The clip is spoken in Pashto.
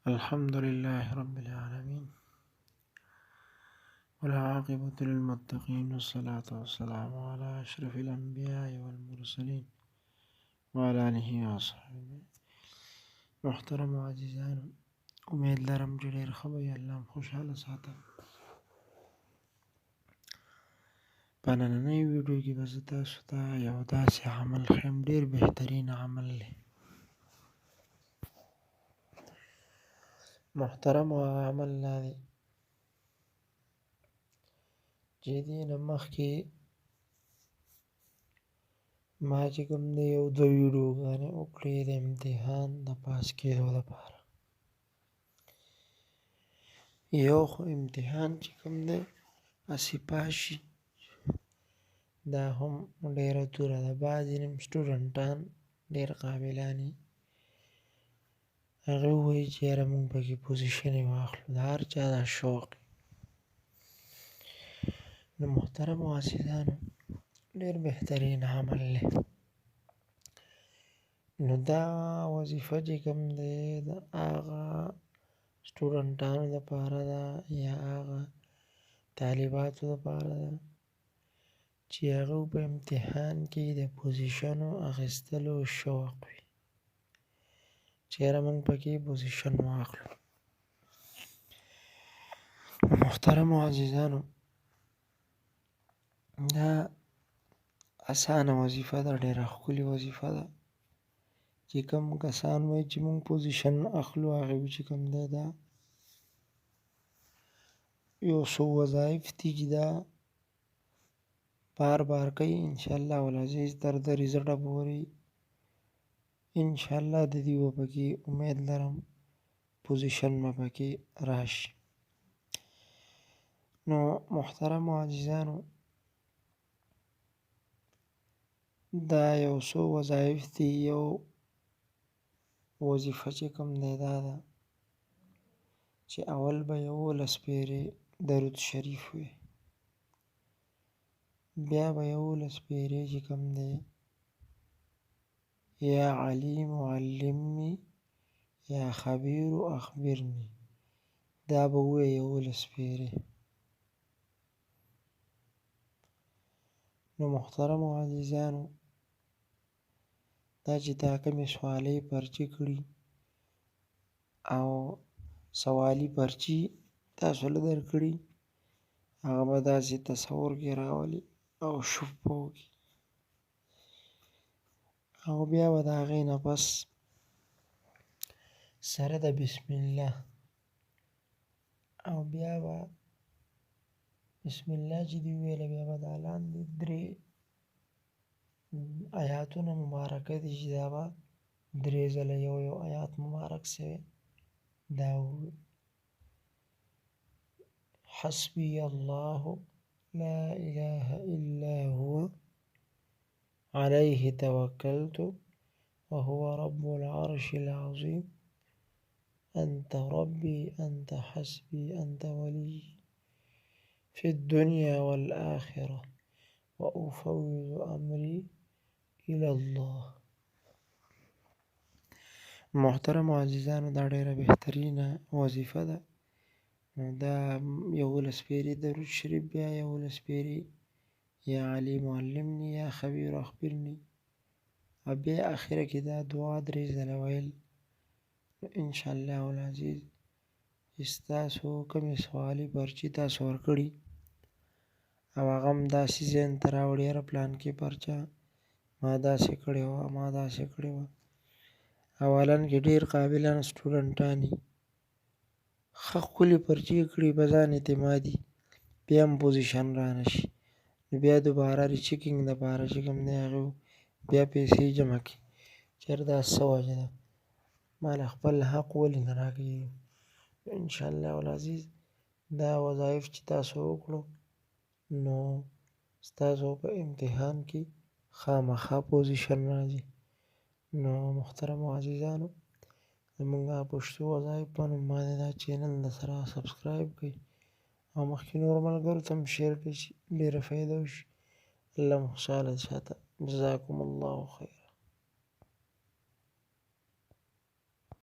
الحمد لله رب العالمين، والعاقبة للمتقين، والصلاة والسلام على أشرف الأنبياء والمرسلين وعلى آله وصحبه. محترم عزیزان، امید لرم چې ډېر ښه به یې الله خوشحاله ساته. په نننۍ ویډیو کې به زه تاسو ته یو داسې عمل ښیم، ډېر بهترین عمل دی. محترم عمل دا دی چې دې نه مخکې ما چې کوم دی یو دوه ویډیوګانې وکړې د امتحان د پاس کېدو لپاره. یو خو امتحان چې کوم دی هسې پاس شي، دا هم ډېره توره ده. بعضې نیم سټوډنټان ډېر قابلان وي، هغې ووایي چې یاره موږ پکې پوزیشنې واخلو. د هر چا دا شوق وي. نو محترمو عزیزانو، ډېر بهترین عمل دی. نو دا وظیفه چې کوم دی د هغه سټوډنټانو دپاره ده یا هغه طالباتو دپاره ده چې هغوی په امتحان کې د پوزیشنو اخیستلو شوق وي، چې یاره موږ پکې پوزیشن واخلو. محترمو عزیزانو، دا اسانه وظیفه ده، ډېره ښکلې وظیفه ده. چې کوم کسان وایي چې موږ پوزیشن اخلو، هغوی چې کوم دی دا یو څو وظایف دي چې دا بار بار کوي. انشاءالله العزیز تر د ریزلټه پورې انشاءالله د دې به پکې امید لرم پوزیشن به پکې راشي. نو محترمو عزیزانو، دا یو څو وظایف دي. یو وظیفه چې کوم دی دا ده چې اول به 11 پیرې درود شریف وي، بیا به 11 پیرې چې کوم دی یا علیم علمني یا خبیر اخبرني، دا به ووایي 11 پیرې. نو محترمو عزیزانو، دا چې دا کومې سوالۍ پرچې کړي او سوالي پرچې تاسو له درکړي، هغه به داسې تصور کې راولي او شف به وکړي، او بیا به د هغې نه پس سره د بسم الله، او بیا به بسم الله چې دې وویله، بیا به دا لاندې 3 آیاتونه مبارکه دي چې دا به 3 ځله یو آیات مبارک سوی دا ووایي: حسبي الله لا إله إلا هو عليه توكلت وهو رب العرش العظيم أنت ربي أنت حسبي أنت ولي في الدنيا والآخرة وأفوض أمري إلى الله. محترم عزیزانو، دا ډېره بهترینه وظیفه ده. دا 11 پیرې درود شریف، بیا 11 پیرې یا علیم علمني یا خبیر اخبرني، او بیا اخره کې دا دعا 3 ځله ویل. انشاءالله العزیز چې ستاسو کومې سوالي پرچې تاسو ورکړي او هغه هم داسې ذهن ته راوړي، یاره پلانکې پرچه ما داسې کړې وه ما داسې کړې وه. اولا کې ډېر قابلان سټوډنټان وي، ښه ښکلې پرچې کړي، په ځان اعتمادي، بیا هم پوزیشن را نه شي. نو بیا دوباره ریچیکینګ دپاره چې کوم دی هغې بیا پیسې جمع کړي چې یاره دا څه وجه ده، ما له خپل حق ولې نه راکوي. انشاءالله العزیز دا وظایف چې تاسو وکړو، نو ستاسو په امتحان کې خامخا پوزیشن راځي. نو محترمو عزیزانو، زموږ پښتو وظایف په نوم باندې دا چینل درسره سبسکرایب کړئ او مخکې نورو ملګرو ته هم شیر کړئ چې ډېره فایده وشي. الله مو خوشحاله ساته. جزاکم الله خیر.